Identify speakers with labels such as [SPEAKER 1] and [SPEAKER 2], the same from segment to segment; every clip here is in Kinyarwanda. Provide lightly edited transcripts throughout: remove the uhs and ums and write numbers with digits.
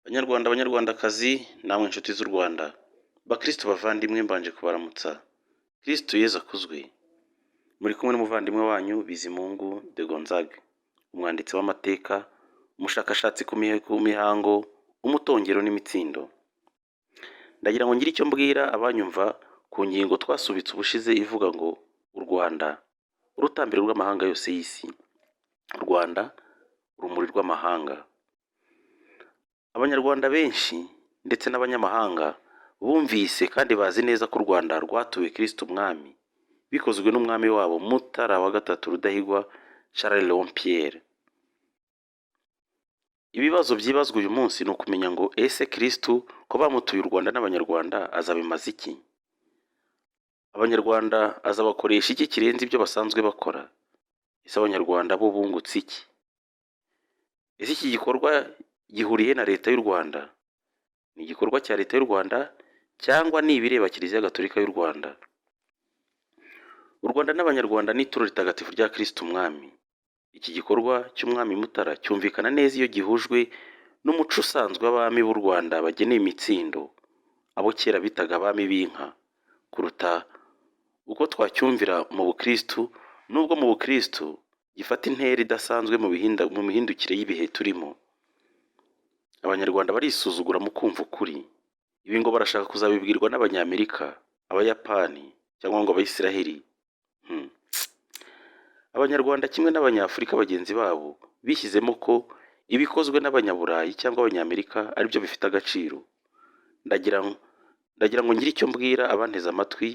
[SPEAKER 1] Banyarwanda banyarwandakazi namwe inshuti z'u Rwanda, bakristo bavandimwe mbanje kubaramutsa. Kristo Yezu akuzwe. Muri kumwe n'umuvandimwe wanyu Bizimungu de Gonzague, umwanditsi w'amateka, umushakashatsi ku mihango, umutongero n'imitsindo. Ndagira ngo ngire icyo mbwira abanyumva ku ngingo twasubitse ubushize ivuga ngo u Rwanda, urutambiro rw'amahanga yose y'isi. U Rwanda, urumuri rw'amahanga. Abanyarwanda benshi ndetse n'abanyamahanga bumvise kandi bazi neza ko u Rwanda rwatuwe Kristo umwami, bikozwe n'umwami wabo Mutara wa gatatu Rudahigwa Charles Pierre. Ibibazo byibazwa uyu munsi ni ukumenya ngo ese Kristo ko bamutuye u Rwanda n'abanyarwanda azabimaza iki? Abanyarwanda azabakoresha iki kirenze ibyo basanzwe bakora? Ese abanyarwanda bo bungutse iki? Ese iki gikorwa gihuriye na leta y'u Rwanda? Ni igikorwa cya leta y'u Rwanda cyangwa ni ibireba Kiliziya Gatolika y'u Rwanda? U Rwanda n'abanyarwanda ni ituro ritagatifu rya Kristo umwami. Iki gikorwa cy'umwami Mutara cyumvikana neza iyo gihujwe n'umuco usanzwe w'abami b'u Rwanda bageneye imitsindo, abo kera bitaga abami b'inka, kuruta uko twacyumvira mu bukristu, nubwo mu bukristu gifata intera idasanzwe mu mihindukire y'ibihe turimo. Abanyarwanda barisuzugura mu kumva ukuri. Ibi ngo barashaka kuzabibwirwa n'Abanyamerika, Abayapani cyangwa ngo Abayisiraheli. Abanyarwanda kimwe n'Abanyafurika bagenzi babo bishyizemo ko ibikozwe n'Abanyaburayi cyangwa Abanyamerika ari byo bifite agaciro. Ndagira ngo ngire icyo mbwira abanteze amatwi,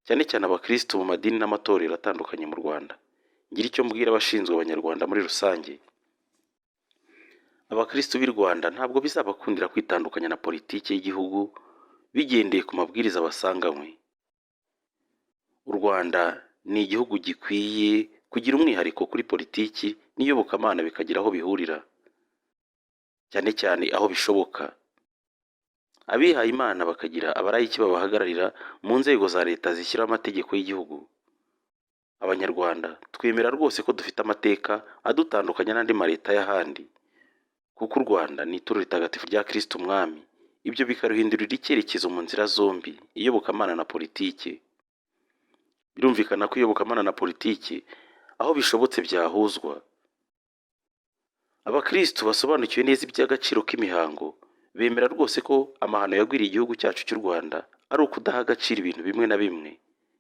[SPEAKER 1] cyane cyane abakristo mu madini n'amatorero atandukanye mu Rwanda. Ngire icyo mbwira abashinzwe Abanyarwanda muri rusange. Abakristo b'i Rwanda ntabwo bizabakundira kwitandukanya na politiki y'igihugu bigendeye ku mabwiriza basanganywe. U Rwanda ni igihugu gikwiye kugira umwihariko kuri politiki n'iyobokamana bikagira aho bihurira, cyane cyane aho bishoboka. Abihaye Imana bakagira abarayiki babahagararira mu nzego za leta zishyiraho amategeko y'igihugu. Abanyarwanda twemera rwose ko dufite amateka adutandukanya n'andi maleta y'ahandi, kuko u Rwanda ni ituro ritagatifu rya Kristo umwami. Ibyo bikaruhindurira icyerekezo mu nzira zombi, iyobokamana na politiki. Birumvikana ko iyobokamana na politiki aho bishobotse byahuzwa. Abakristo basobanukiwe neza iby'agaciro k'imihango bemera rwose ko amahano yagwiriye igihugu cyacu cy'u Rwanda ari ukudaha agaciro ibintu bimwe na bimwe,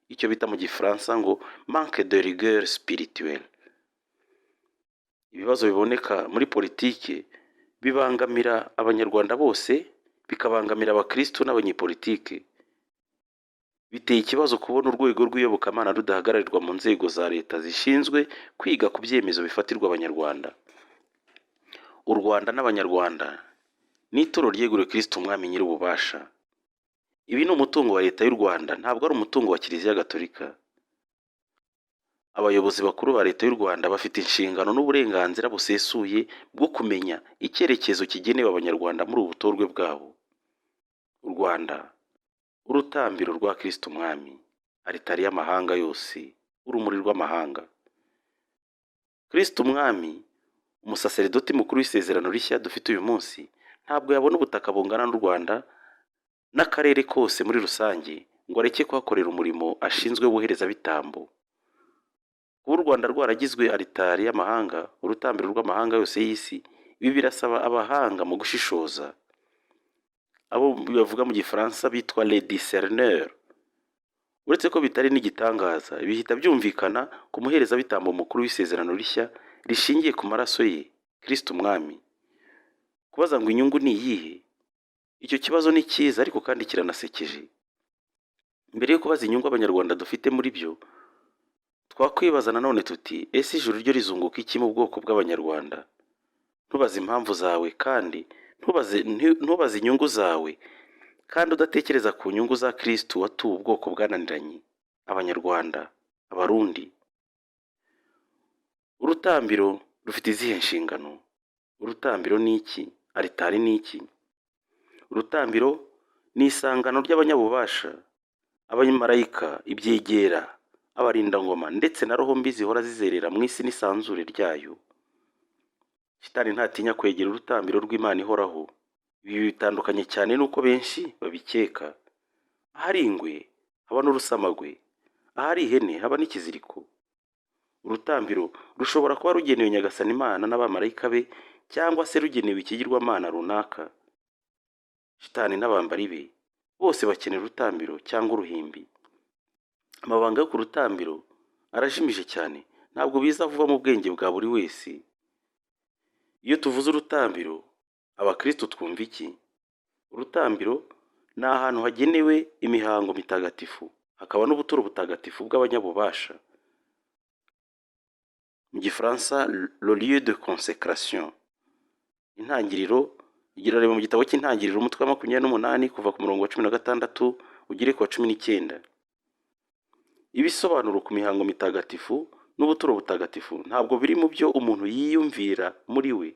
[SPEAKER 1] icyo bita mu Gifaransa ngo manque de rigueur spirituelle. Ibibazo biboneka muri politiki bibangamira abanyarwanda bose, bikabangamira abakristo n'abanyepolitiki. Biteye ikibazo kubona urwego rw'iyobokamana rudahagararirwa mu nzego za leta zishinzwe kwiga ku byemezo bifatirwa abanyarwanda. U Rwanda n'abanyarwanda ni ituro ryeguriwe Kristo umwami nyir'ububasha. Ibi ni umutungo wa leta y'u Rwanda, ntabwo ari umutungo wa Kiliziya Gatolika. Abayobozi bakuru ba leta y'u Rwanda bafite inshingano n'uburenganzira busesuye bwo kumenya icyerekezo kigenewe abanyarwanda muri ubu butorwe bwabo. U Rwanda, urutambiro rwa Kristo umwami, aritari y'amahanga yose, urumuri rw'amahanga. Kristo umwami, umusaseredoti mukuru w'isezerano rishya dufite uyu munsi, ntabwo yabona ubutaka bungana n'u Rwanda n'akarere kose muri rusange ngo areke kuhakorera umurimo ashinzwe w'ubuherezabitambo. Kuba u Rwanda rwaragizwe aritari y'amahanga, urutambiro rw'amahanga yose y'isi, ibi birasaba abahanga mu gushishoza, abo bavuga mu Gifaransa bitwa les discerneurs. Uretse ko bitari n'igitangaza, bihita byumvikana ku muherezabitambo mukuru w'isezerano rishya rishingiye ku maraso ye, Kristo umwami. Kubaza ngo inyungu ni iyihe? Icyo kibazo ni cyiza ariko kandi kiranasekeje. Mbere yo kubaza inyungu abanyarwanda dufite muri byo, twakwibaza nanone tuti ese ijuru ryo rizunguka iki mu bwoko bw'abanyarwanda? Ntubaze impamvu zawe kandi ntubaze inyungu zawe kandi udatekereza ku nyungu za Kristo watuwe ubwoko bwananiranye, Abanyarwanda, Abarundi. Urutambiro rufite izihe nshingano? Urutambiro ni iki? Aritari ni iki? Urutambiro ni isangano ry'abanyabubasha, abamarayika, ibyegera, abarindangoma ndetse na roho mbi zihora zizerera mu isi n'isanzure ryayo. Shitani ntatinya kwegera urutambiro rw'Imana ihoraho. Ibi bitandukanye cyane n'uko benshi babikeka. Ahari ingwe haba n'urusamagwe, ahari ihene haba n'ikiziriko. Urutambiro rushobora kuba rugenewe Nyagasani Imana n'abamarayika be, cyangwa se rugenewe ikigirwamana runaka. Shitani n'abambari be bose bakenera urutambiro cyangwa uruhimbi. Amabanga yo ku rutambiro arajimije cyane, ntabwo biza vuba mu bwenge bwa buri wese. Iyo tuvuze urutambiro, abakristo twumva iki? Urutambiro ni ahantu hagenewe imihango mitagatifu, hakaba n'ubuturo butagatifu bw'abanyabubasha. Mu Gifaransa, le lieu de consécration. Intangiriro, reba mu gitabo cy'intangiriro umutwe wa 28 kuva ku murongo wa 16 ugere ku wa 19. Ibisobanuro ku mihango mitagatifu n'ubuturo butagatifu ntabwo biri mu byo umuntu yiyumvira muri we,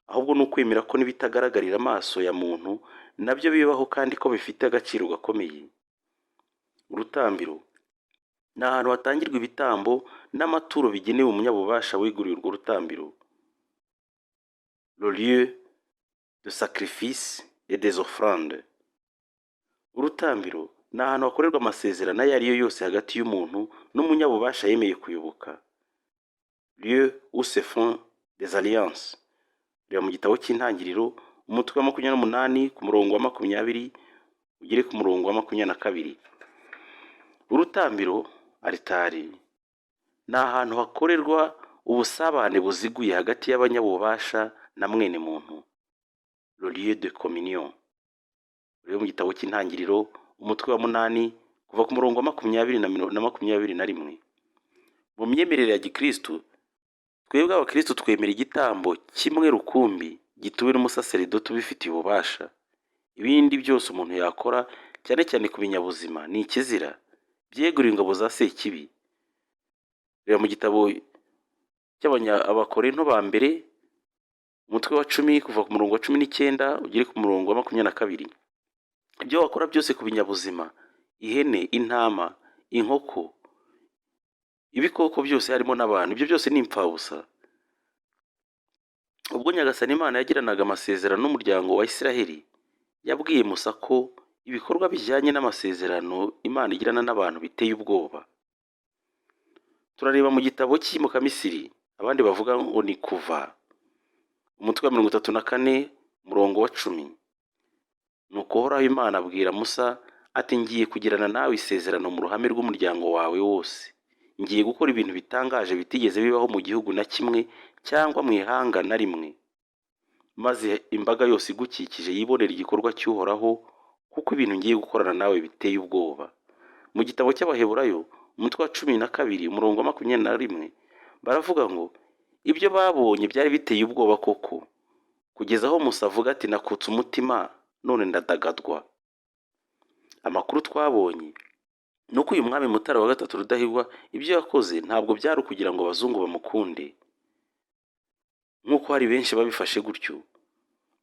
[SPEAKER 1] ahubwo ni ukwemera ko n'ibitagaragarira amaso ya muntu nabyo bibaho kandi ko bifite agaciro gakomeye. Urutambiro ni ahantu hatangirwa ibitambo n'amaturo bigenewe umunyabubasha weguriye urwo rutambiro. Le lieu de sacrifice et des offrandes. Urutambiro ni ahantu hakorerwa amasezerano ayo ari yo yose hagati y'umuntu n'umunyabubasha yemeye kuyoboka. Lieu où se font des alliances. Reba mu gitabo cy'intangiriro umutwe wa 28 ku murongo wa 20 ugere ku murongo wa 22. Urutambiro, altari, ni ahantu hakorerwa ubusabane buziguye hagati y'abanyabubasha na mwene muntu. Le lieu de communion. Reba mu gitabo cy'intangiriro umutwe wa 8 kuva ku murongo wa 20 na 21. Mu myemerere ya Gikristo, twebwe abakristo twemera igitambo kimwe rukumbi gituwe n'umusaseridoti ubifitiye ububasha. Ibindi byose umuntu yakora, cyane cyane ku binyabuzima, ni ikizira, byeguriwe ingabo za Sekibi. Reba mu gitabo cy'Abakorinto ba mbere umutwe wa 10 kuva ku murongo wa 19 ugere ku murongo wa 22. Ibyo wakora byose ku binyabuzima, ihene, intama, inkoko, ibikoko byose harimo n'abantu, ibyo byose ni impfabusa. Ubwo Nyagasani Imana yagiranaga amasezerano n'umuryango wa Isiraheli, yabwiye Musa ko ibikorwa bijyanye n'amasezerano Imana igirana n'abantu biteye ubwoba. Turareba mu gitabo cy'imuka Misiri, abandi bavuga ngo ni Kuva, umutwe wa 34 umurongo wa 10. Nuko Uhoraho Imana abwira Musa ati, ngiye kugirana nawe isezerano mu ruhame rw'umuryango wawe wose. Ngiye gukora ibintu bitangaje bitigeze bibaho mu gihugu na kimwe cyangwa mu ihanga na rimwe, maze imbaga yose igukikije yibonera igikorwa cy'Uhoraho, kuko ibintu ngiye gukorana nawe biteye ubwoba. Mu gitabo cy'Abaheburayo umutwe wa 12 umurongo wa 21 baravuga ngo ibyo babonye byari biteye ubwoba koko, kugeza aho Musa avuga ati, nakutse umutima none ndadagadwa. Amakuru twabonye nuko uyu mwami Mutara wa gatatu Rudahigwa ibyo yakoze ntabwo byari ukugira ngo abazungu bamukunde, nk'uko hari benshi babifashe gutyo,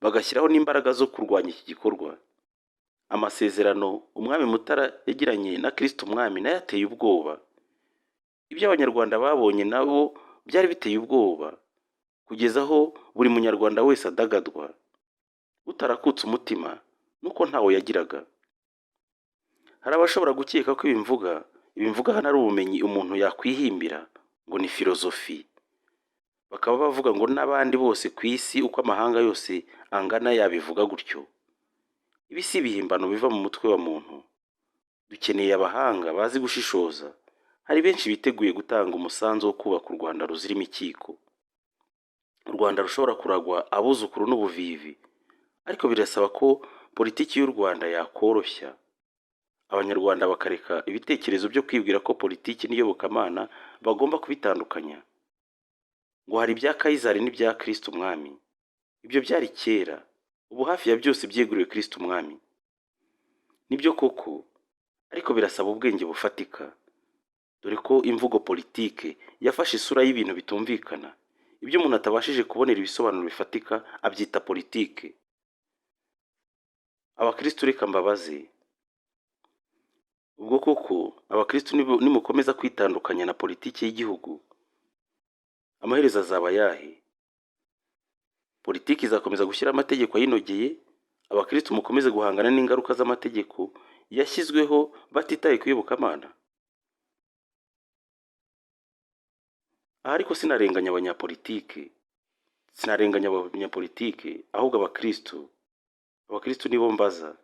[SPEAKER 1] bagashyiraho n'imbaraga zo kurwanya iki gikorwa. Amasezerano umwami Mutara yagiranye na Kristo umwami nayo ateye ubwoba. Ibyo Abanyarwanda babonye nabo byari biteye ubwoba, kugeza aho buri munyarwanda wese adagadwa. Utarakutse umutima nuko ntawo yagiraga. Hari abashobora gukeka ko ibimvuga hano ari ubumenyi umuntu yakwihimbira ngo ni filozofi. Bakaba bavuga ngo n'abandi bose ku isi uko amahanga yose angana yabivuga gutyo. Ibi si ibihimbano biva mu mutwe wa muntu. Dukeneye abahanga bazi gushishoza. Hari benshi biteguye gutanga umusanzu wo kubaka u Rwanda ruzira imikiko. U Rwanda rushobora kuragwa abuzukuru n'ubuvivi, ariko birasaba ko politiki y'u Rwanda yakoroshya. Abanyarwanda bakareka ibitekerezo byo kwibwira ko politiki n'iyobokamana bagomba kubitandukanya, ngo hari ibya Kayizari n'ibya Kristo umwami. Ibyo byari kera, ubu hafi ya byose byeguriwe Kristo umwami. Nibyo koko, ariko birasaba ubwenge bufatika, dore ko imvugo politike yafashe isura y'ibintu bitumvikana. Ibyo umuntu atabashije kubonera ibisobanuro bifatika abyita politike. Abakristo reka mbabaze, ubwo koko abakristo nimukomeza kwitandukanya na politiki y'igihugu, amaherezo azaba yahe? Politiki izakomeza gushyira amategeko ayinogeye abakristo mukomeze guhangana n'ingaruka z'amategeko yashyizweho batitaye ku iyobokamana. Aha ariko sinarenganya abanyapolitike, ahubwo abakristo nibo mbaza.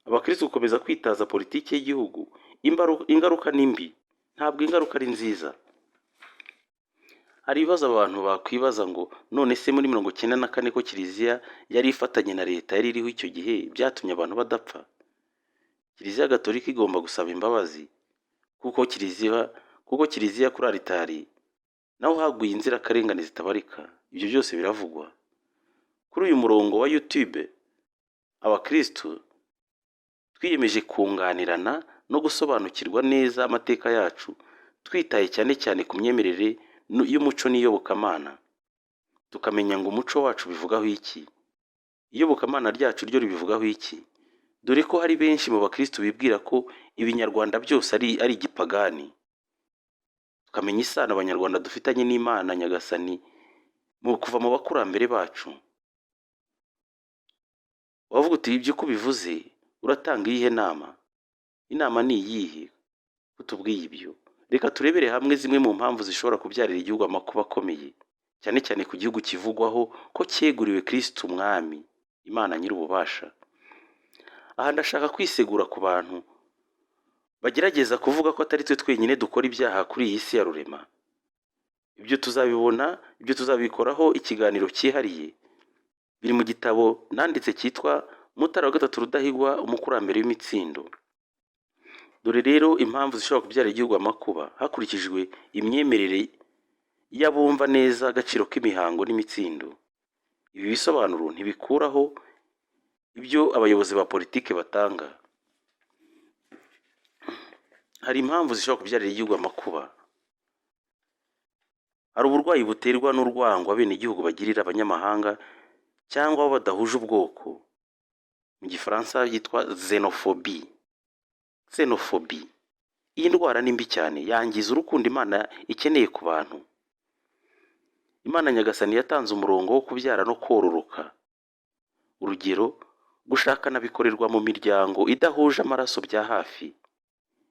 [SPEAKER 1] Abakristo gukomeza kwitaza politiki y'igihugu, ingaruka ni mbi, ntabwo ingaruka ari nziza. Hari ibibazo abantu bakwibaza ngo none se muri 1994 ko kiliziya yari ifatanye na leta yari iriho icyo gihe byatumye abantu badapfa? Kiliziya gatolika igomba gusaba imbabazi kuko kiliziya kuri aritari naho haguye inzirakarengane zitabarika. Ibyo byose biravugwa kuri uyu murongo wa YouTube. Abakristo twiyemeje kunganirana no gusobanukirwa neza amateka yacu, twitaye cyane cyane ku myemerere y'umuco n'iyobokamana, tukamenya ngo umuco wacu bivugaho iki, iyobokamana ryacu ryo ribivugaho iki, dore ko hari benshi mu bakristo bibwira ko ibinyarwanda byose ari igipagani. Tukamenya isano abanyarwanda dufitanye n'Imana Nyagasani kuva mu bakurambere bacu. Wavuga uti ibyo ko bivuze uratanga iyihe nama? Inama ni iyihe kutubwiye ibyo? Reka turebere hamwe zimwe mu mpamvu zishobora kubyarira igihugu amakuba akomeye, cyane cyane ku gihugu kivugwaho ko cyeguriwe Kristo umwami, Imana nyir'ububasha. Aha ndashaka kwisegura ku bantu bagerageza kuvuga ko atari twe twenyine dukora ibyaha kuri iyi si ya rurema. Ibyo tuzabikoraho ikiganiro cyihariye. Biri mu gitabo nanditse cyitwa Mutara wa gatatu Rudahigwa, umukurambere w'imitsindo. Dore rero impamvu zishobora kubyara igihugu amakuba hakurikijwe imyemerere y'abumva neza agaciro k'imihango n'imitsindo. Ibi bisobanuro ntibikuraho ibyo abayobozi ba politike batanga. Hari impamvu zishobora kubyarira igihugu amakuba. Hari uburwayi buterwa n'urwango abenegihugu bagirira abanyamahanga cyangwa abo badahuje ubwoko. Mu Gifaransa yitwa xenophobie. Iyi ndwara ni mbi cyane, yangiza urukundo Imana ikeneye ku bantu. Imana Nyagasani yatanze umurongo wo kubyara no kororoka. Urugero, gushakana bikorerwa mu miryango idahuje amaraso bya hafi.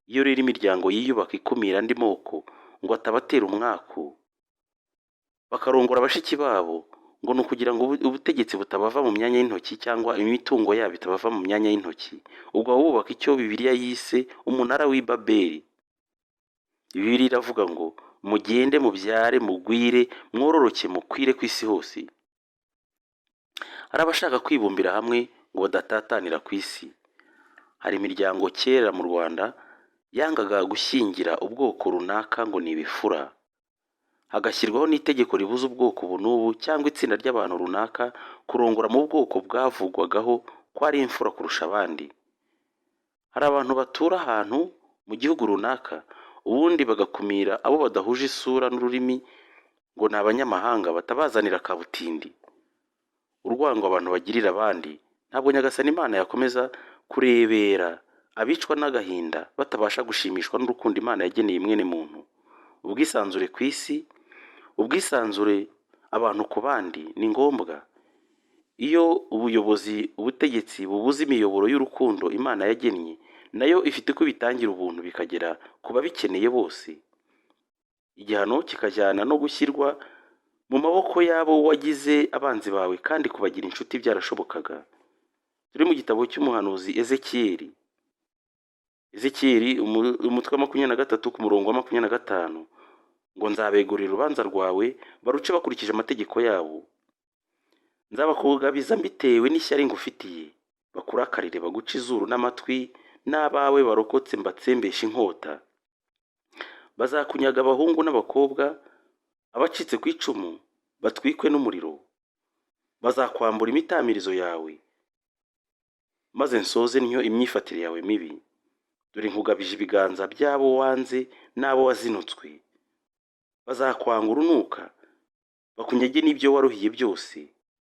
[SPEAKER 1] Iyo rero imiryango yiyubaka ikumira andi moko ngo atabatera umwaku, bakarongora abashiki babo ngo ni ukugira ngo ubutegetsi butabava mu myanya y'intoki cyangwa imitungo yabo itabava mu myanya y'intoki, ubwo bubaka icyo Bibiliya yise umunara w'i Babeli. Bibiliya iravuga ngo mugende mubyare mugwire mwororoke mukwire ku isi hose. Hari abashaka kwibumbira hamwe ngo badatatanira ku isi. Hari imiryango kera mu Rwanda yangaga gushyingira ubwoko runaka ngo ni ibifura. Hagashyirwaho n'itegeko ribuza ubwoko ubu n'ubu cyangwa itsinda ry'abantu runaka kurongora mu bwoko bwavugwagaho ko ari imfura kurusha abandi. Hari abantu batura ahantu mu gihugu runaka, ubundi bagakumira abo badahuje isura n'ururimi ngo ni abanyamahanga batabazanira kabutindi. Urwango abantu bagirira abandi ntabwo Nyagasani Imana yakomeza kurebera abicwa n'agahinda batabasha gushimishwa n'urukundo Imana yageneye mwene muntu. Ubwisanzure ku isi, ubwisanzure abantu ku bandi ni ngombwa. Iyo ubutegetsi bubuze imiyoboro y'urukundo Imana yagennye, nayo ifite ko bitangira ubuntu bikagera ku babikeneye bose. Igihano kikajyana no gushyirwa mu maboko y'abo wagize abanzi bawe kandi kubagira inshuti byarashobokaga. Turi mu gitabo cy'umuhanuzi Ezekiyeli, umutwe wa 23 ku murongo wa 25, ngo nzabegurira urubanza rwawe baruce bakurikije amategeko yabo. Nzabakugabiza mbitewe n'ishyari ngufitiye, bakurakarire baguca izuru n'amatwi, n'abawe barokotse mbatsembesha inkota. Bazakunyaga abahungu n'abakobwa, abacitse ku icumu batwikwe n'umuriro. Bazakwambura imitamirizo yawe, maze nsoze ntyo imyifatire yawe mibi. Dore nkugabije ibiganza by'abo wanze n'abo wazinutswe. Bazakwanga urunuka, bakunyage n'ibyo waruhiye byose,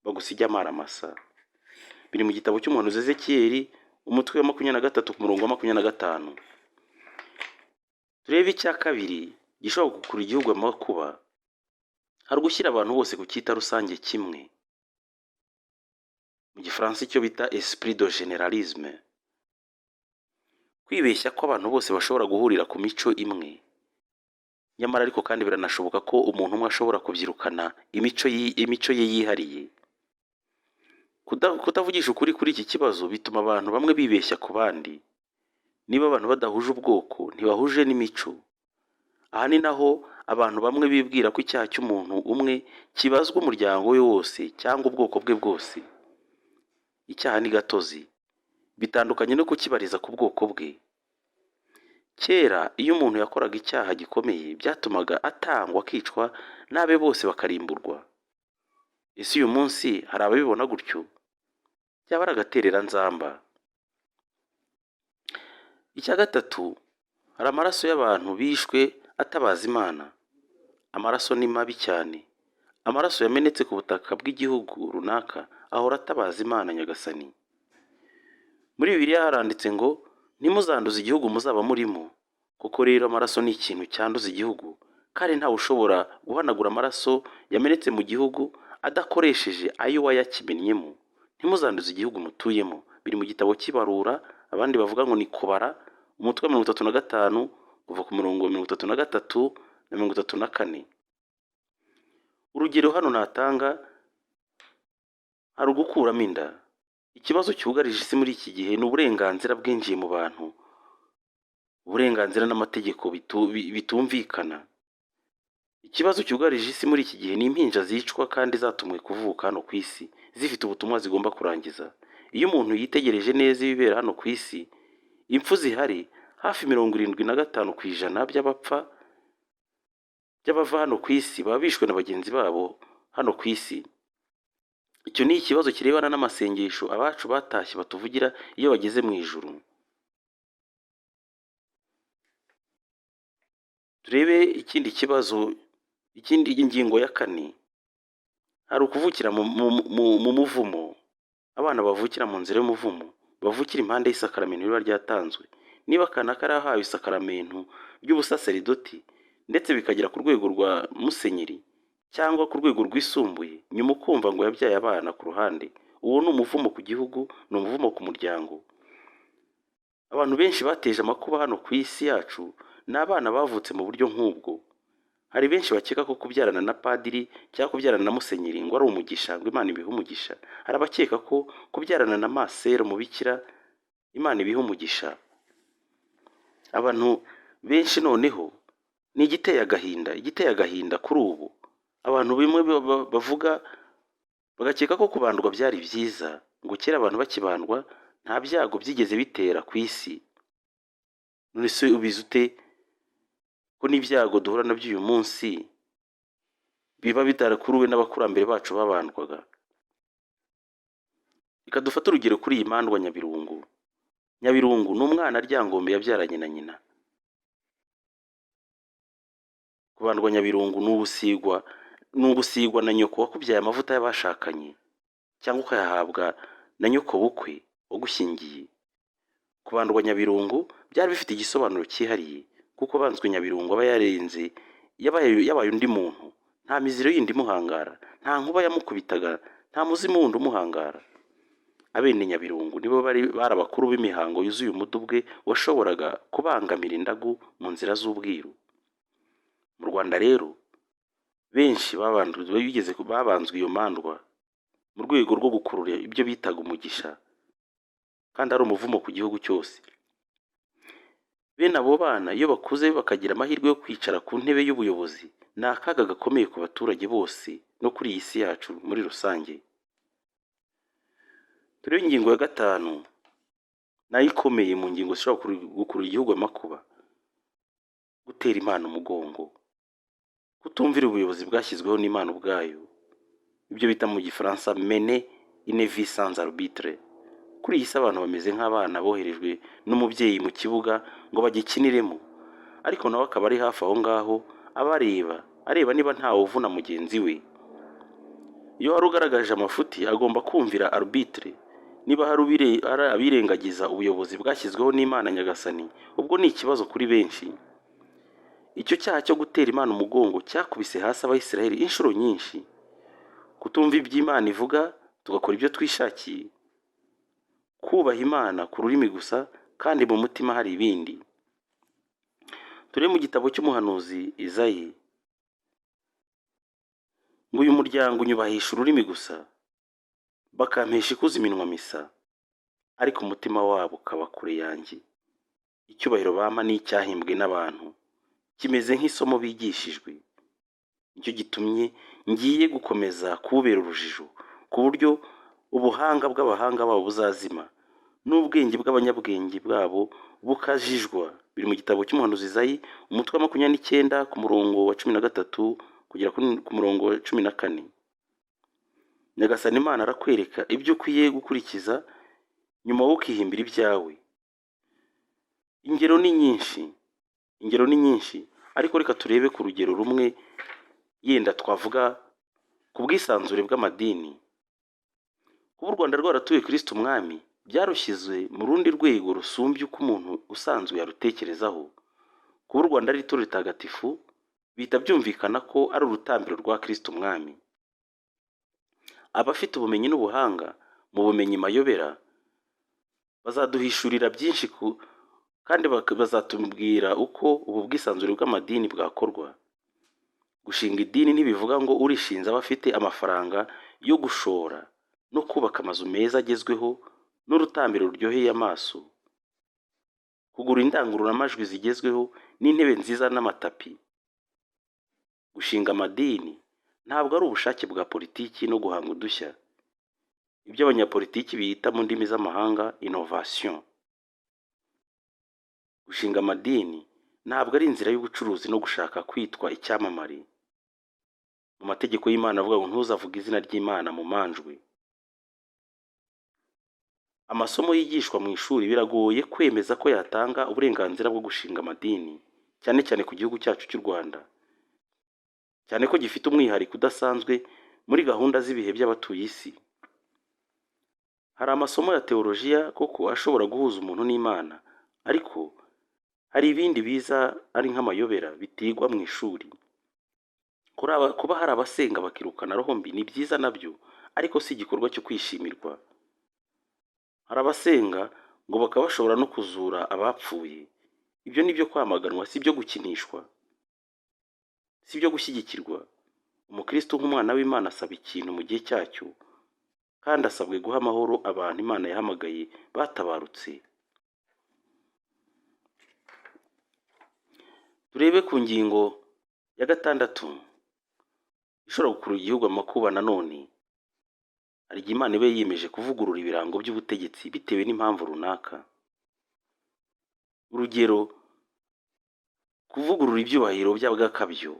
[SPEAKER 1] bagusige amaramasa. Biri mu gitabo cy'umuhanuzi Ezekiyeli, umutwe wa 23 ku murongo wa 25. Turebe icya kabiri gishobora gukura igihugu amakuba. Hari gushyira abantu bose ku cyita rusange kimwe. mu gifaransa icyo bita esprit de généralisme, kwibeshya ko abantu bose bashobora guhurira ku mico imwe. Nyamara ariko kandi biranashoboka ko umuntu umwe ashobora kubyirukana imico ye yihariye. Kutavugisha ukuri kuri iki kibazo bituma abantu bamwe bibeshya ku bandi. Niba abantu badahuje ubwoko, ntibahuje n'imico. Aha ni naho abantu bamwe bibwira ko icyaha cy'umuntu umwe kibazwa umuryango we wose cyangwa ubwoko bwe bwose. Icyaha ni gatozi, bitandukanye no kukibariza ku bwoko bwe. Kera iyo umuntu yakoraga icyaha gikomeye byatumaga atangwa akicwa n'abe bose bakarimburwa. Ese uyu munsi hari ababibona gutyo? Byaba ari agatereranzamba. Icya gatatu, hari amaraso y'abantu bishwe atabaza Imana. Amaraso ni mabi cyane. Amaraso yamenetse ku butaka bw'igihugu runaka ahora atabaza Imana Nyagasani. Muri Bibiliya haranditse ngo ntimuzanduze igihugu muzaba murimo, kuko rero amaraso ni ikintu cyanduza igihugu, kandi ntawe ushobora guhanagura amaraso yamenetse mu gihugu adakoresheje ayo wayakimennyemo. Ntimuzanduze igihugu mutuyemo, biri mu gitabo cy'ibarura, abandi bavuga ngo ni kubara, umutwe wa 35 kuva ku murongo wa 33 na 34. Urugero hano natanga hari ugukuramo inda. Ikibazo cyugarije isi muri iki gihe ni uburenganzira bwinjiye mu bantu, uburenganzira n'amategeko bitumvikana. Ikibazo cyugarije isi muri iki gihe ni impinja zicwa kandi zatumwe kuvuka hano ku isi, zifite ubutumwa zigomba kurangiza. Iyo umuntu yitegereje neza ibibera hano ku isi, impfu zihari hafi 75% by'abava hano ku isi baba bishwe na bagenzi babo hano ku isi. Icyo ni ikibazo kirebana n'amasengesho abacu batashye batuvugira iyo bageze mu ijuru. Turebe ikindi kibazo, ikindi ingingo ya 4. Hari ukuvukira mu muvumo. Abana bavukira mu nzira y'umuvumo bavukira impande y'isakaramento riba ryatanzwe. Niba akana karahawe isakaramento ry'ubusaseridoti ndetse bikagera ku rwego rwa musenyeri cyangwa ku rwego rwisumbuye, nyuma ukumva ngo yabyaye abana ku ruhande, uwo ni umuvumo ku gihugu, ni umuvumo ku muryango. Abantu benshi bateje amakuba hano ku isi yacu ni abana bavutse mu buryo nk'ubwo. Hari benshi bakeka ko kubyarana na padiri cyangwa kubyarana na musenyeri ngo ari umugisha, ngo Imana ibihe umugisha. Hari abakeka ko kubyarana na masero mubikira Imana ibihe umugisha. Abantu benshi noneho ni igiteye agahinda kuri ubu. Abantu bimwe bavuga bagakeka ko kubandwa byari byiza, ngo kera abantu bakibandwa nta byago byigeze bitera ku isi. None se ubizi ute ko n'ibyago duhura nabyo uyu munsi biba bitarakuruwe n'abakurambere bacu babandwaga? Reka dufate urugero kuri iyi mandwa Nyabirungu. Nyabirungu ni umwana Ryangombe yabyaranye na nyina. Kubandwa Nyabirungu ni ugusigwa na nyoko wakubyaye amavuta y'abashakanye, cyangwa ukayahabwa na nyoko bukwe wagushyingiye. Kubandwa Nyabirungu byari bifite igisobanuro cyihariye, kuko banzwe Nyabirungu aba yabaye undi muntu. Nta miziro yindi imuhangara, nta nkuba yamukubitaga, nta muzimu wundi umuhangara. Abene Nyabirungu nibo bari abakuru b'imihango yuzuye umudubwe washoboraga kubangamira indagu mu nzira z'ubwiru. Mu Rwanda rero benshi babanzwe iyo mandwa mu rwego rwo gukurura ibyo bitaga umugisha, kandi ari umuvumo ku gihugu cyose. Bene abo bana iyo bakuze bakagira amahirwe yo kwicara ku ntebe y'ubuyobozi, ni akaga gakomeye ku baturage bose no kuri iyi si yacu muri rusange. Turebe ingingo ya 5, nayo ikomeye mu ngingo zishobora gukurura igihugu amakuba: gutera Imana umugongo, kutumvira ubuyobozi bwashyizweho n'Imana ubwayo, ibyo bita mu gifaransa mener une vie sans arbitre. Kuri iyi si abantu bameze nk'abana boherejwe n'umubyeyi mu kibuga ngo bagikiniremo, ariko nawe akaba ari hafi aho ngaho areba niba ntawe uvuna mugenzi we. Iyo wari ugaragaje amafuti agomba kumvira arbitre. Niba hari abirengagiza ubuyobozi bwashyizweho n'Imana Nyagasani, ubwo ni ikibazo kuri benshi. Icyo cyaha cyo gutera Imana umugongo cyakubise hasi Abayisiraheli inshuro nyinshi. Kutumva iby'Imana ivuga tugakora ibyo twishakiye, kubaha Imana ku rurimi gusa kandi mu mutima hari ibindi. Turi mu gitabo cy'umuhanuzi Izayi ngo uyu muryango unyubahisha ururimi gusa, bakampesha ikuza iminwa misa, ariko umutima wabo ukaba kure yanjye. Icyubahiro bampa ni icyahimbwe n'abantu, kimeze nk'isomo bigishijwe. Nicyo gitumye ngiye gukomeza kubera urujijo, ku buryo ubuhanga bw'abahanga babo buzazima n'ubwenge bw'abanyabwenge bwabo bukajijwa. Biri mu gitabo cy'umuhanuzi Izayi umutwe wa 29 ku murongo wa 13 kugera ku murongo wa 14. Nyagasani Imana arakwereka ibyo ukwiye gukurikiza, nyuma wo ukihimbira ibyawe. Ingero ni nyinshi, ariko reka turebe ku rugero rumwe yenda twavuga ku bwisanzure bw'amadini. Kuba u Rwanda rwaratuye Kristo Umwami byarushyizwe mu rundi rwego rusumbye uko umuntu usanzwe yarutekerezaho. Kuba u Rwanda ari itorero ritagatifu bihita byumvikana ko ari urutambiro rwa Kristo Umwami. Abafite ubumenyi n'ubuhanga mu bumenyi mayobera bazaduhishurira byinshi kandi bazatubwira uko ubu bwisanzure bw'amadini bwakorwa. Gushinga idini ntibivuga ngo urishinze aba afite amafaranga yo gushora no kubaka amazu meza agezweho n'urutambiro ruryoheye amaso, kugura indangururamajwi zigezweho n'intebe nziza n'amatapi. Gushinga amadini ntabwo ari ubushake bwa politiki no guhanga udushya, ibyo abanyapolitiki biyita mu ndimi z'amahanga innovation. Gushinga amadini ntabwo ari inzira y'ubucuruzi no gushaka kwitwa icyamamare. Mu mategeko y'Imana avuga ngo ntuzavuge izina ry'Imana mu manjwe. Amasomo yigishwa mu ishuri biragoye kwemeza ko yatanga uburenganzira bwo gushinga amadini, cyane cyane ku gihugu cyacu cy'u Rwanda, cyane ko gifite umwihariko udasanzwe muri gahunda z'ibihe by'abatuye isi. Hari amasomo ya teolojiya koko ashobora guhuza umuntu n'Imana, ariko hari ibindi biza ari nk'amayobera bitigwa mu ishuri. Kuba hari abasenga bakirukana roho mbi ni byiza nabyo, ariko si igikorwa cyo kwishimirwa. Hari abasenga ngo bakaba bashobora no kuzura abapfuye. Ibyo ni byo kwamaganwa, si byo gukinishwa, si byo gushyigikirwa. Umukristo nk'umwana w'Imana asaba ikintu mu gihe cyacyo, kandi asabwe guha amahoro abantu Imana yahamagaye batabarutse. Turebe ku ngingo ya 6 ishobora gukurura igihugu amakuba. Nanone hari igihe Imana iba yiyemeje kuvugurura ibirango by'ubutegetsi bitewe n'impamvu runaka. Urugero, kuvugurura ibyubahiro by'agakabyo.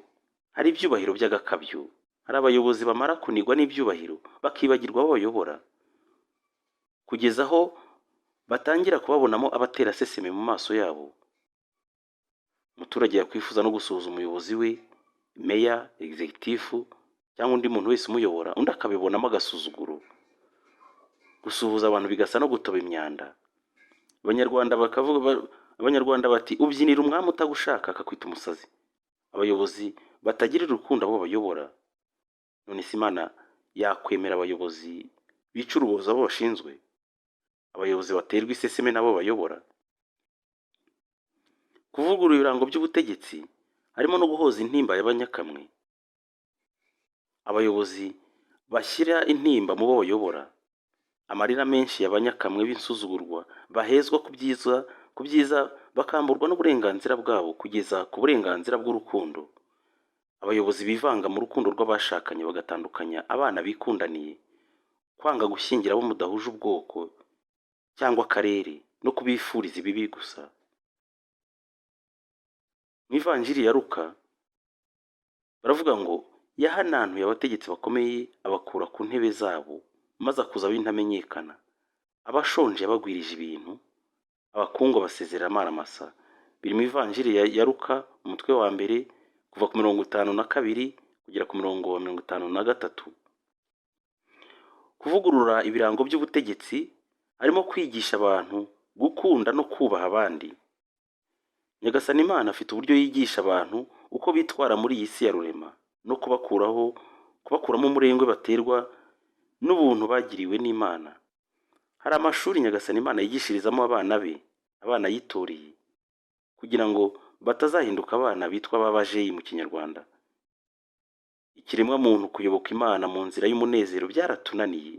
[SPEAKER 1] Hari ibyubahiro by'agakabyo. Hari abayobozi bamara kunigwa n'ibyubahiro bakibagirwa abo bayobora, kugeza aho batangira kubabonamo abatera seseme mu maso yabo. Umuturage yakwifuza no gusuhuza umuyobozi we, meya, executive cyangwa undi muntu wese umuyobora, undi akabibonamo agasuzuguro. Gusuhuza abantu bigasa no gutoba imyanda. Abanyarwanda bati ubyinira umwami utagushaka akakwita umusazi. Abayobozi batagirira urukundo abo bayobora. None se Imana yakwemera abayobozi bica urubozo abo bashinzwe? Abayobozi baterwa iseseme nabo bayobora? Kuvugurura ibirango by'ubutegetsi harimo no guhoza intimba y'abanyakamwe. Abayobozi bashyira intimba mu bo bayobora. Amarira menshi y'abanyakamwe b'insuzugurwa bahezwa ku byiza bakamburwa n'uburenganzira bwabo kugeza ku burenganzira bw'urukundo. Abayobozi bivanga mu rukundo rw'abashakanye bagatandukanya abana bikundaniye, kwanga gushyingira abo mudahuje ubwoko cyangwa akarere no kubifuriza ibibi gusa. Mu ivanjiri ya Luka baravuga ngo yahananuye abategetsi bakomeye abakura ku ntebe zabo, maze akuza ab'intamenyekana. Abashonje yabagwirije ibintu, abakungu basezerera amaramasa. Biri mu ivanjiri ya Luka umutwe wa 1 kuva ku 52 kugera ku 53. Kuvugurura ibirango by'ubutegetsi harimo kwigisha abantu gukunda no kubaha abandi. Nyagasani Imana afite uburyo yigisha abantu uko bitwara muri iyi si ya rurema, no kubakuramo umurengwe baterwa n'ubuntu bagiriwe n'Imana. Hari amashuri Nyagasani Imana yigishirizamo abana be, abana yitoreye, kugira ngo batazahinduka abana bitwa ababajeyi mu Kinyarwanda. Ikiremwa muntu kuyoboka Imana mu nzira y'umunezero byaratunaniye,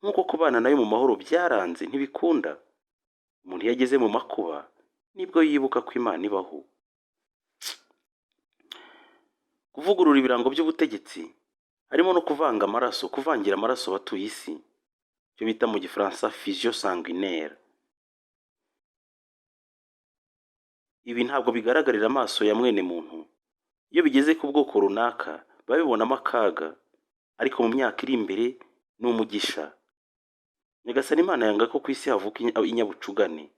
[SPEAKER 1] nk'uko kubana nayo mu mahoro byaranze ntibikunda. Umuntu iyo ageze mu makuba nibwo yibuka ko Imana ibaho. Kuvugurura ibirango by'ubutegetsi harimo no kuvangira amaraso abatuye isi, icyo bita mu Gifaransa fusion sanguinaire. Ibi ntabwo bigaragarira amaso ya mwene muntu. Iyo bigeze ku bwoko runaka babibonamo akaga, ariko mu myaka iri imbere ni umugisha. Nyagasani Imana yanga ko ku isi havuka inyabucugane.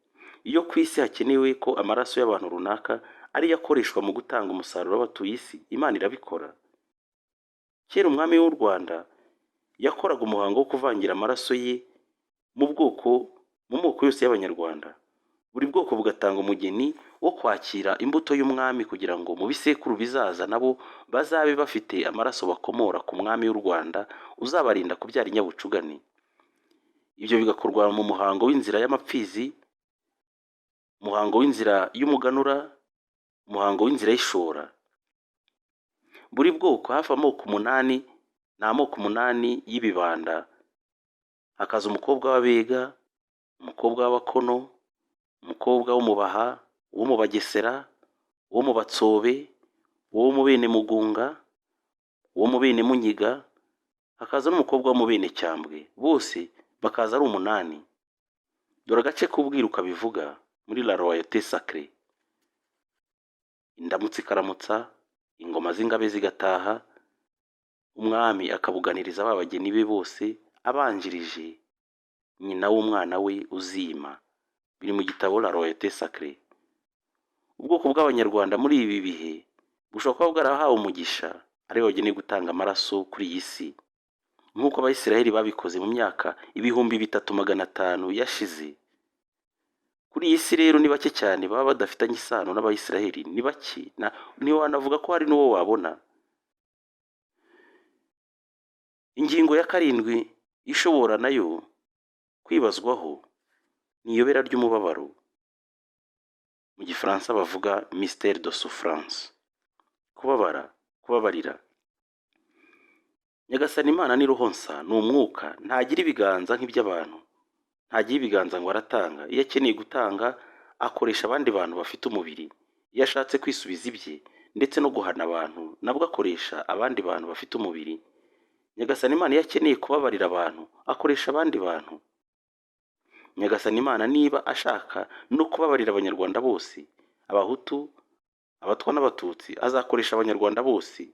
[SPEAKER 1] Iyo ku isi hakenewe ko amaraso y'abantu runaka ariyo akoreshwa mu gutanga umusaruro w'abatuye isi, Imana irabikora. Kera umwami w'u Rwanda yakoraga umuhango wo kuvangira amaraso ye mu moko yose y'Abanyarwanda. Buri bwoko bugatanga umugeni wo kwakira imbuto y'umwami kugira ngo mu bisekuru bizaza nabo bazabe bafite amaraso bakomora ku mwami w'u Rwanda uzabarinda kubyara inyabucugane. Ibyo bigakorwa mu muhango w'inzira y'amapfizi, umuhango w'inzira y'umuganura, umuhango w'inzira y'ishora. Buri bwoko hafi amoko 8 ni amoko 8 y'ibibanda. Hakaza umukobwa w'Abega, umukobwa w'Abakono, umukobwa wo mu Baha, uwo mu Bagesera, uwo mu Batsobe, uwo mu Bene Mugunga, uwo mu Bene Munyiga, hakaza n'umukobwa wo mu Bene Cyambwe. Bose bakaza ari 8. Dore agace k'ubwiru kabivuga muri la royauté sacrée. Indamutsi karamutsa, ingoma z'ingabe zigataha, umwami akabuganiriza babageni be bose abanjirije nyina w'umwana we uzima. Biri mu gitabo la royauté sacrée. Ubwoko bw'Abanyarwanda muri ibi bihe bushobora kuba bwarahawe umugisha ari bagenewe gutanga amaraso kuri iyi si, nk'uko Abayisiraheli babikoze mu myaka 3500 yashize. Kuri iyi si rero ni bake cyane baba badafitanye isano n'Abayisiraheli, ni bake, ntiwanavuga ko hari n'uwo wabona. Ingingo ya 7 ishobora nayo kwibazwaho ni iyobera ry'umubabaro. Mu Gifaransa bavuga mystère de souffrance. Kubabarira. Nyagasani Imana ni rohonsa, ni umwuka, ntagira ibiganza nk'iby'abantu. Ntagira ibiganza ngo aratanga. Iyo akeneye gutanga akoresha abandi bantu bafite umubiri. Iyo ashatse kwisubiza ibye ndetse no guhana abantu nabwo akoresha abandi bantu bafite umubiri. Nyagasani Imana iyo akeneye kubabarira abantu akoresha abandi bantu. Nyagasani Imana niba ashaka no kubabarira Abanyarwanda bose, Abahutu, Abatwa n'Abatutsi, azakoresha Abanyarwanda bose.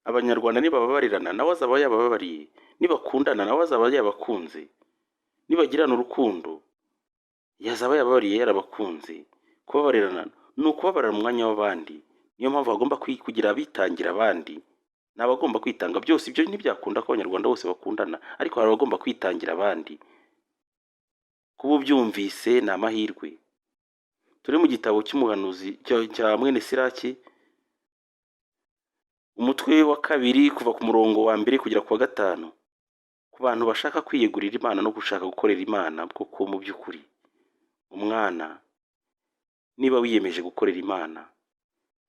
[SPEAKER 1] Abanyarwanda nibababarirana nawe azaba yabababariye, nibakundana nawe azaba yabakunze, nibagirana urukundo yazaba yababariye yarabakunze. Kubabarirana ni ukubabarira mu mwanya w'abandi. Niyo mpamvu bagomba kugira abitangira abandi, n'abagomba kwitanga. Byose ibyo ntibyakunda ko Abanyarwanda bose bakundana, ariko hari abagomba kwitangira abandi. Kuba ubyumvise ni amahirwe. Turi mu gitabo cy'umuhanuzi cya mwene Siraki, umutwe wa 2 kuva ku murongo wa 1 kugera ku wa 5, ku bantu bashaka kwiyegurira Imana no gushaka gukorera Imana kuko mu by'ukuri umwana niba wiyemeje gukorera Imana,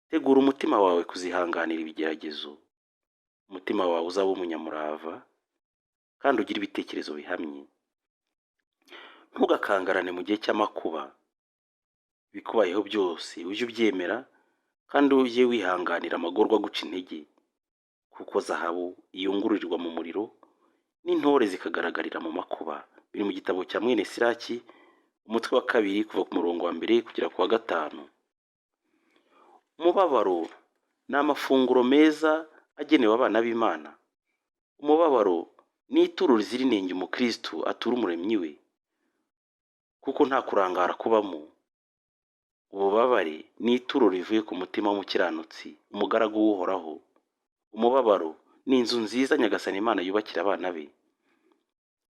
[SPEAKER 1] tegura umutima wawe kuzihanganira ibigeragezo. Umutima wawe uzaba umunyamurava kandi ugira ibitekerezo bihamye. Ntugakangarane mu gihe cy'amakuba. Bikubayeho byose ujye ubyemera kandi ujye wihanganira amagorwa guca intege, kuko zahabu iyungururirwa mu muriro n'intore zikagaragarira mu makuba. Biri mu gitabo cya mwene Siraki, umutwe wa 2 kuva ku murongo wa 1 kugera ku wa 5. Umubabaro ni amafunguro meza agenewe abana b'Imana. Umubabaro ni ituro rizira inenge umukristo atura umuremyi we, kuko nta kurangara kubamo. Ububabare ni ituro rivuye ku mutima w'umukiranutsi, umugaragu w'Uhoraho. Umubabaro ni inzu nziza Nyagasani Imana yubakira abana be.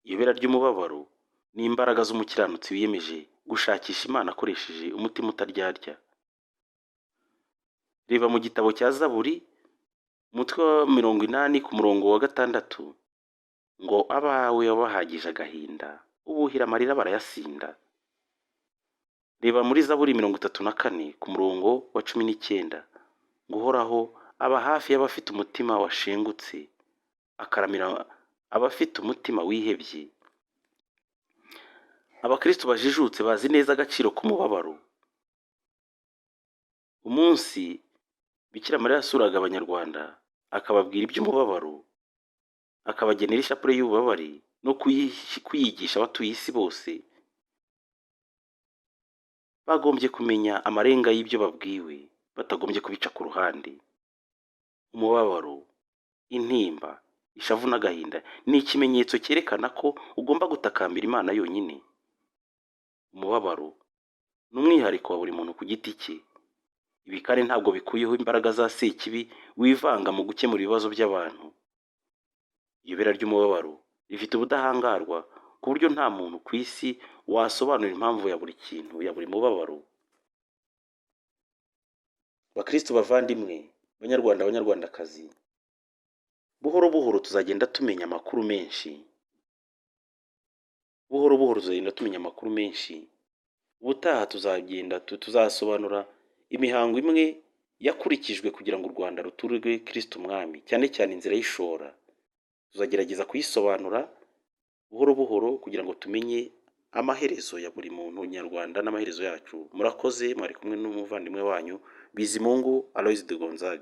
[SPEAKER 1] Iyobera ry'umubabaro ni imbaraga z'umukiranutsi wiyemeje gushakisha Imana akoresheje umutima utaryarya. Reba mu gitabo cya Zaburi, umutwe wa 80 ku murongo wa 6. ngo abawe wabahagije agahinda, ubuhira amarira barayasinda. Reba muri Zaburi 34 ku murongo wa 19, ngo Uhoraho aba hafi y'abafite umutima washengutse, akaramira abafite umutima wihebye. Abakristo bajijutse bazi neza agaciro k'umubabaro. Umunsi Bikira Mariya yasuraga Abanyarwanda akababwira iby'umubabaro, akabagenera ishapule y'ububabare no kuyigisha abatuye isi bose, bagombye kumenya amarenga y'ibyo babwiwe, batagombye kubica ku ruhande. Umubabaro, intimba, ishavu n'agahinda ni ikimenyetso cyerekana ko ugomba gutakambira Imana yonyine. Umubabaro ni umwihariko wa buri muntu ku giti cye. Ibi kandi ntabwo bikuyeho imbaraga za sekibi wivanga mu gukemura ibibazo by'abantu. Iyobera ry'umubabaro rifite ubudahangarwa ku buryo nta muntu ku isi wasobanura impamvu ya buri kintu, ya buri mubabaro. Bakristo bavandimwe, Banyarwanda, Banyarwandakazi, buhoro buhoro tuzagenda tumenya amakuru menshi. Buhoro buhoro tuzagenda tumenya amakuru menshi. Ubutaha tuzasobanura imihango imwe yakurikijwe kugira ngo u Rwanda ruturwe Kristo Umwami, cyane cyane inzira y'ishora. Tuzagerageza kuyisobanura buhoro buhoro kugira ngo tumenye amaherezo ya buri muntu nyarwanda n'amaherezo yacu. Murakoze, mwari kumwe n'umuvandimwe wanyu Bizimungu Aloys de Gonzague.